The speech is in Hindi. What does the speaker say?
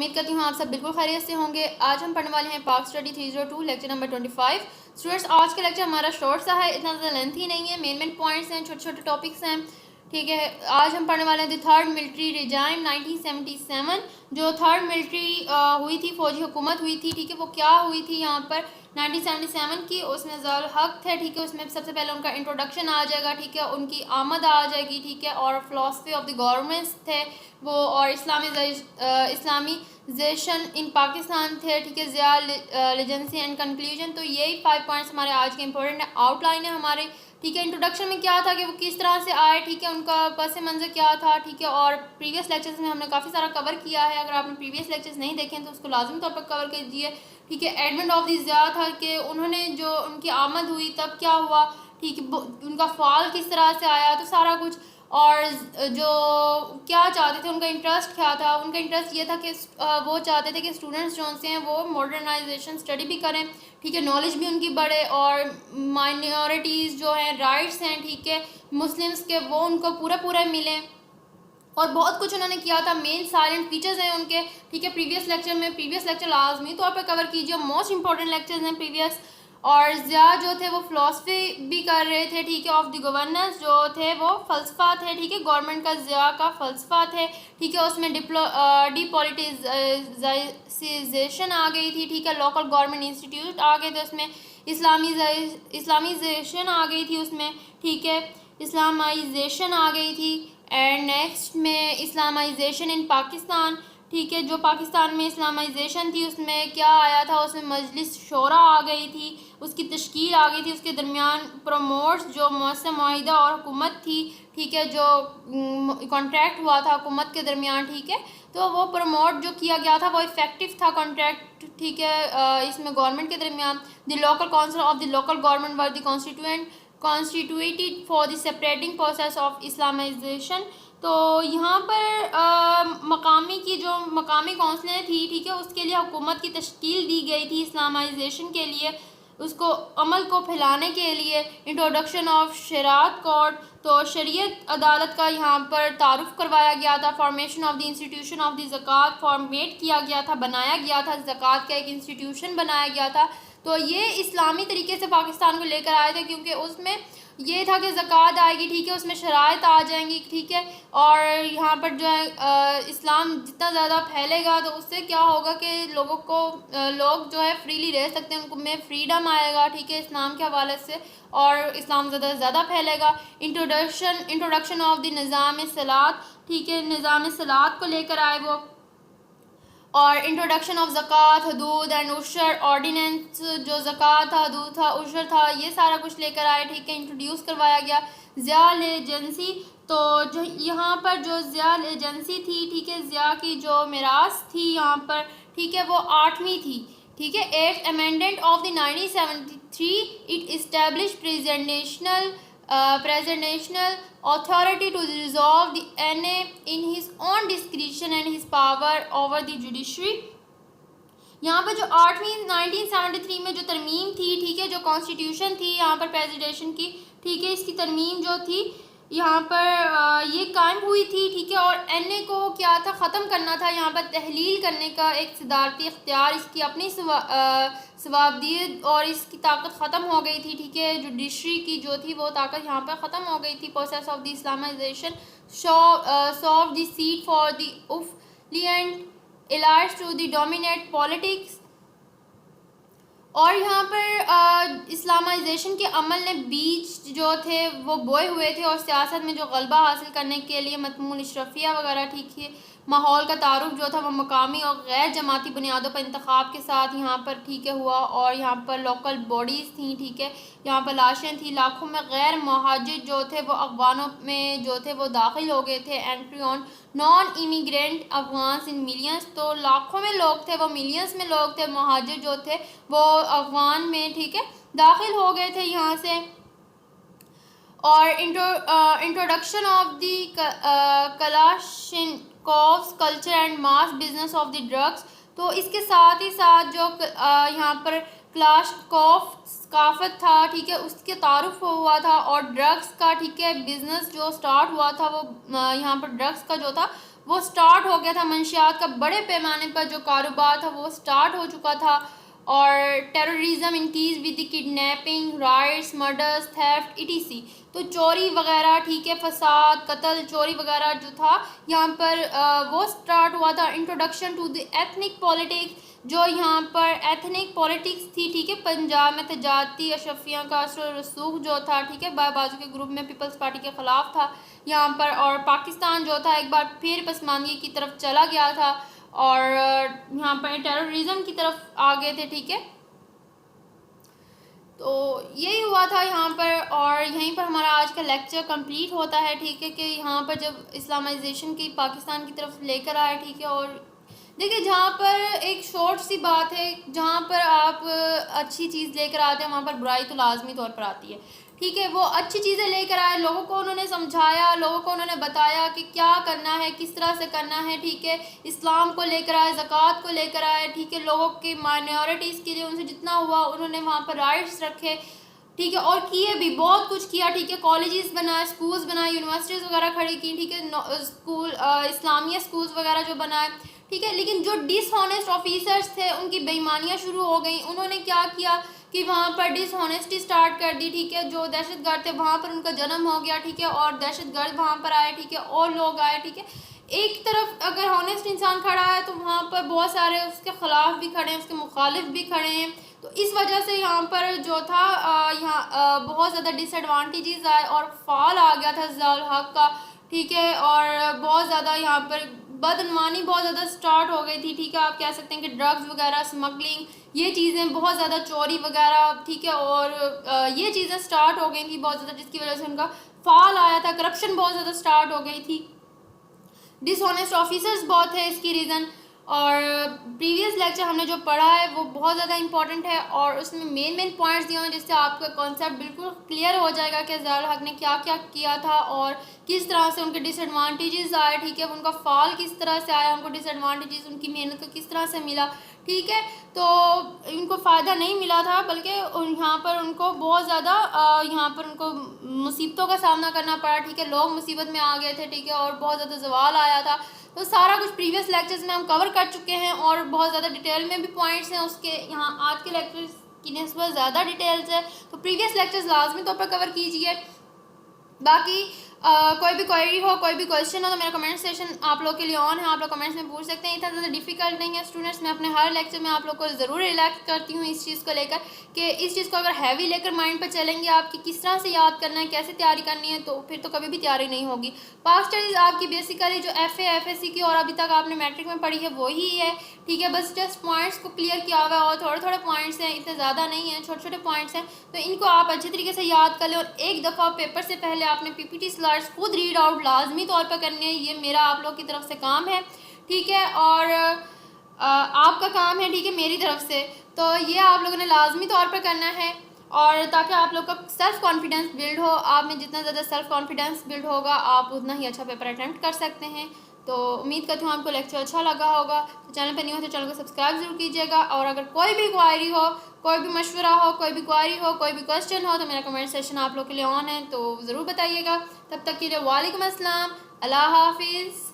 उम्मीद करती हूँ आप सब बिल्कुल खैरियत से होंगे। आज हम पढ़ने वाले हैं पाक स्टडी 302 लेक्चर नंबर 25। स्टूडेंट्स, आज का लेक्चर हमारा शॉर्ट सा है, इतना ज़्यादा लेंथी नहीं है। मेन पॉइंट्स हैं, छोटे छोटे टॉपिक्स हैं, ठीक है। आज हम पढ़ने वाले हैं द थर्ड मिलिट्री रिजाइम 1977। जो थर्ड मिलिट्री हुई थी, फौजी हुकूमत हुई थी, ठीक है, वो क्या हुई थी यहाँ पर 1977 की। उसमें ज़ाहिर हक थे, ठीक है। उसमें सबसे पहले उनका इंट्रोडक्शन आ जाएगा, ठीक है, उनकी आमद आ जाएगी, ठीक है, और फिलॉसफी ऑफ द गवर्नमेंट्स थे वो, और इस्लामीजेशन इन पाकिस्तान थे, ठीक है, ज़िया लेजेंसी एंड कंक्लूजन। तो यही 5 पॉइंट्स हमारे आज के इंपॉर्टेंट है, आउटलाइन है हमारे, ठीक है। इंट्रोडक्शन में क्या था कि वो किस तरह से आए, ठीक है, उनका पस मंज़र क्या था, ठीक है, और प्रीवियस लेक्चर्स में हमने काफ़ी सारा कवर किया है। अगर आपने प्रीवियस लेक्चर्स नहीं देखे तो उसको लाजमी तौर पर कवर कीजिए, ठीक है। एडवेंट ऑफ द ज़िया था कि उन्होंने जो उनकी आमद हुई तब क्या हुआ, ठीक है, उनका फॉल किस तरह से आया, तो सारा कुछ, और जो क्या चाहते थे, उनका इंटरेस्ट क्या था। उनका इंटरेस्ट ये था कि वो चाहते थे कि स्टूडेंट्स जो से हैं वो मॉडर्नाइजेशन स्टडी भी करें, ठीक है, नॉलेज भी उनकी बढ़े, और माइनॉरिटीज़ जो हैं, राइट्स हैं, ठीक है, मुस्लिम्स के, वो उनको पूरा मिलें, और बहुत कुछ उन्होंने किया था। मेन साइलेंट फीचर्स हैं उनके, ठीक है। प्रीवियस लेक्चर लाजमी तौर पर कवर कीजिए, मोस्ट इंपॉर्टेंट लेक्चर्स हैं प्रीवियस। और ज़िया जो थे वो फ़िलासफ़ी भी कर रहे थे, ठीक है, ऑफ द गवर्नेंस जो थे वो फ़लसफ़ा थे, ठीक है, गवर्नमेंट का ज़िया का फ़लसफ़ा थे, ठीक है। उसमें डिपॉलिटिसाइजेशन आ गई थी, ठीक है, लोकल गवर्नमेंट इंस्टीट्यूट आ गए थे उसमें, इस्लामीजेशन आ गई थी उसमें, ठीक है, इस्लामाइजेशन आ गई थी। एंड नेक्स्ट में इस्लामाइजेशन इन पाकिस्तान, ठीक है, जो पाकिस्तान में इस्लामाइजेशन थी उसमें क्या आया था, उसमें मजलिस शोरा आ गई थी, उसकी तश्कील आ गई थी, उसके दरमियान प्रमोट्स जो मौसम माहिदा और हुकूमत थी, ठीक है, जो कॉन्ट्रैक्ट हुआ था हुकूमत के दरमियान, ठीक है, तो वो प्रमोट जो किया गया था वो इफ़ेक्टिव था कॉन्ट्रैक्ट, ठीक है, इसमें गवर्नमेंट के दरमियान। The local council of the local government were the constituted for the separating process of Islamisation. तो यहाँ पर मकामी कौंसलें थी, ठीक है, उसके लिए हुकूमत की तश्कील दी गई थी इस्लामाइजेशन के लिए, उसको अमल को फैलाने के लिए। इंट्रोडक्शन ऑफ शरीयत कोर्ट, तो शरीयत अदालत का यहाँ पर तारुफ करवाया गया था। Formation of the institution of the ज़कात फॉर्मेट किया गया था, बनाया गया था, ज़कात का एक इंस्टीट्यूशन बनाया गया था। तो ये इस्लामी तरीके से पाकिस्तान को लेकर आए थे, क्योंकि उसमें ये था कि ज़कात आएगी, ठीक है, उसमें शराइत आ जाएंगी, ठीक है, और यहाँ पर जो है इस्लाम जितना ज़्यादा फैलेगा तो उससे क्या होगा कि लोग जो है फ्रीली रह सकते हैं, उनको में फ्रीडम आएगा, ठीक है, इस्लाम के हवाले से, और इस्लाम ज़्यादा फैलेगा। इंट्रोडक्शन ऑफ द निज़ाम सलात, ठीक है, निज़ाम सलात को लेकर आए वो, और इंट्रोडक्शन ऑफ ज़कात, हदूद एंड उशर ऑर्डिनेंस, जो ज़कात था, हदूद था, उशर था, ये सारा कुछ लेकर आए, ठीक है, इंट्रोड्यूस करवाया गया। ज़िया एजेंसी, तो जो यहाँ पर जो ज़िया एजेंसी थी, ठीक है, ज़िया की जो मिरास थी यहाँ पर, ठीक है, वो 8वीं थी, ठीक है। 8th amendment of the 1973 it establish presidential authority to resolve the NA in his own discretion and his power over the judiciary। यहाँ पर जो 8वीं 1973 में जो तरमीम थी, ठीक है, जो कॉन्स्टिट्यूशन थी यहाँ पर प्रेसिडेंशन की, ठीक है, इसकी तरमीम जो थी यहाँ पर ये कायम हुई थी, ठीक है, और NA को क्या था, ख़त्म करना था, यहाँ पर तहलील करने का एक सदारती इख्तियार, इसकी अपनी सवाबदियत और इसकी ताकत ख़त्म हो गई थी, ठीक है। जुडिशरी की जो थी वो ताकत यहाँ पर ख़त्म हो गई थी। Process of the Islamization soft the seat for the affluent allies to the dominate politics, और यहाँ पर इस्लामाइजेशन के अमल ने बीज जो थे वो बोए हुए थे, और सियासत में जो गलबा हासिल करने के लिए मतमूल इशरफिया वगैरह, ठीक है, माहौल का तारुफ जो था वो मकामी और गैर जमाती बुनियादों पर इंतखाब के साथ यहाँ पर, ठीक है, हुआ, और यहाँ पर लोकल बॉडीज़ थी, ठीक है, यहाँ पर लाशें थी। लाखों में गैर महाजिर जो थे वो अफगानों में जो थे वो दाखिल हो गए थे। Entry on non immigrant Afghan in millions, तो लाखों में लोग थे, वो मिलियंस में लोग थे, महाजिर जो थे वो अफगान में, ठीक है, दाखिल हो गए थे यहाँ से। और introduction of the Kalashnikovs culture and mass business of the drugs, तो इसके साथ ही साथ जो यहाँ पर क्लाशकोव सकाफत था, ठीक है, उसके तारुफ हुआ था, और ड्रग्स का, ठीक है, बिजनेस जो स्टार्ट हुआ था वो यहाँ पर ड्रग्स का जो था वो स्टार्ट हो गया था। मंशियात का बड़े पैमाने पर जो कारोबार था वो स्टार्ट हो चुका था। और terrorism increase with the kidnapping, rights, murders, theft etc.. तो चोरी वगैरह, ठीक है, फसाद, कत्ल, चोरी वगैरह जो था यहाँ पर वो स्टार्ट हुआ था। Introduction to the ethnic politics, जो यहाँ पर एथनिक पॉलिटिक्स थी, ठीक है, पंजाब में तजाती अशरफिया का असर रसूख जो था, ठीक है, बाजू के ग्रुप में पीपल्स पार्टी के ख़िलाफ़ था यहाँ पर। और पाकिस्तान जो था एक बार फिर पसमानगी की तरफ चला गया था और यहाँ पर टेररिज्म की तरफ आ गए थे, ठीक है। तो यही हुआ था यहाँ पर, और यहीं पर हमारा आज का लेक्चर कंप्लीट होता है, ठीक है, कि यहाँ पर जब इस्लामाइजेशन की पाकिस्तान की तरफ लेकर आए, ठीक है। और देखिए, जहाँ पर एक शॉर्ट सी बात है, जहाँ पर आप अच्छी चीज़ लेकर आते हैं वहाँ पर बुराई तो लाजमी तौर पर आती है, ठीक है। वो अच्छी चीज़ें लेकर आए, लोगों को उन्होंने समझाया, लोगों को उन्होंने बताया कि क्या करना है, किस तरह से करना है, ठीक है। इस्लाम को लेकर आए, ज़कात को लेकर आए, ठीक है। लोगों के माइनॉरिटीज़ के लिए उनसे जितना हुआ उन्होंने वहाँ पर राइट्स रखे, ठीक है। और किए भी, बहुत कुछ किया, ठीक है। कॉलेजेस बनाए, स्कूल्स बनाए, यूनिवर्सिटीज़ वगैरह खड़ी की, ठीक है। स्कूल इस्लामिया स्कूल्स वगैरह जो बनाए, ठीक है। लेकिन जो डिसऑनेस्ट ऑफिसर्स थे उनकी बेईमानियाँ शुरू हो गई। उन्होंने क्या किया कि वहाँ पर डिसऑनेस्टी स्टार्ट कर दी, ठीक है। जो दहशतगर्द थे वहाँ पर उनका जन्म हो गया, ठीक है। और दहशतगर्द वहाँ पर आए, ठीक है, और लोग आए, ठीक है। एक तरफ अगर हॉनेस्ट इंसान खड़ा है तो वहाँ पर बहुत सारे उसके ख़िलाफ़ भी खड़े हैं, उसके मुखालिफ भी खड़े हैं। तो इस वजह से यहाँ पर जो था यहाँ बहुत ज़्यादा डिसएडवांटेजेस आए और फॉल आ गया था ज़ियाउल हक़ का, ठीक है। और बहुत ज़्यादा यहाँ पर बदनवानी बहुत ज़्यादा स्टार्ट हो गई थी, ठीक है। आप कह सकते हैं कि ड्रग्स वगैरह, स्मगलिंग, ये चीज़ें बहुत ज़्यादा, चोरी वगैरह, ठीक है। और ये चीज़ें स्टार्ट हो गई थी बहुत ज़्यादा, जिसकी वजह से उनका फॉल आया था। करप्शन बहुत ज़्यादा स्टार्ट हो गई थी, डिसऑनेस्ट ऑफिसर्स बहुत थे इसकी रीज़न। और प्रीवियस लेक्चर हमने जो पढ़ा है वो बहुत ज़्यादा इंपॉर्टेंट है और उसमें मेन पॉइंट्स दिए हैं जिससे आपका कॉन्सेप्ट बिल्कुल क्लियर हो जाएगा कि ज़ियाउल हक़ ने क्या क्या किया था और किस तरह से उनके डिसएडवांटेजेस आए, ठीक है। उनका फॉल किस तरह से आया, उनको डिसएडवांटेजेस उनकी मेहनत का किस तरह से मिला, ठीक है। तो इनको फ़ायदा नहीं मिला था, बल्कि यहाँ पर उनको बहुत ज़्यादा यहाँ पर उनको मुसीबतों का सामना करना पड़ा, ठीक है। लोग मुसीबत में आ गए थे, ठीक है, और बहुत ज़्यादा ज़वाल आया था। तो सारा कुछ प्रीवियस लेक्चर्स में हम कवर कर चुके हैं और बहुत ज़्यादा डिटेल में भी पॉइंट्स हैं उसके। यहाँ आज के लेक्चर्स की निस्बत ज़्यादा डिटेल्स है, तो प्रीवियस लेक्चर्स लाजमी तौर पर कवर कीजिए। बाकी कोई भी क्वेरी हो, कोई भी क्वेश्चन हो तो मेरा कमेंट सेशन आप लोग के लिए ऑन है, आप लोग कमेंट्स में पूछ सकते हैं। इतना ज़्यादा डिफिकल्ट नहीं है स्टूडेंट्स। मैं अपने हर लेक्चर में आप लोग को ज़रूर रिलैक्स करती हूँ इस चीज़ को लेकर कि इस चीज़ को अगर हैवी लेकर माइंड पर चलेंगे आपकी किस तरह से याद करना है, कैसे तैयारी करनी है, तो फिर तो कभी भी तैयारी नहीं होगी। पास्ट स्टडीज़ आपकी बेसिकली जो FA FSC की और अभी तक आपने मैट्रिक में पढ़ी है वही है, ठीक है। बस जस्ट पॉइंट्स को क्लियर किया हुआ है और थोड़े थोड़े पॉइंट्स हैं, इतने ज़्यादा नहीं हैं, छोटे छोटे पॉइंट्स हैं। तो इनको आप अच्छे तरीके से याद कर लें और एक दफ़ा पेपर से पहले आपने PPT स्लाइड्स खुद रीड आउट लाजमी तौर पर करनी है। ये मेरा आप लोग की तरफ से काम है, ठीक है, और आपका काम है, ठीक है, मेरी तरफ से। तो ये आप लोगों ने लाजमी तौर पर करना है और ताकि आप लोग का सेल्फ़ कॉन्फिडेंस बिल्ड हो। आप में जितना ज़्यादा सेल्फ़ कॉन्फिडेंस बिल्ड होगा आप उतना ही अच्छा पेपर अटैम्प्ट कर सकते हैं। तो उम्मीद करती हूँ आपको लेक्चर अच्छा लगा होगा। तो चैनल पर नहीं हो तो चैनल को सब्सक्राइब जरूर कीजिएगा और अगर कोई भी क्वायरी हो, कोई भी मशवरा हो, कोई भी क्वायरी हो, कोई भी क्वेश्चन हो तो मेरा कमेंट सेशन आप लोग के लिए ऑन है, तो ज़रूर बताइएगा। तब तक के लिए वालेकुम अस्सलाम, अल्लाह हाफिज़।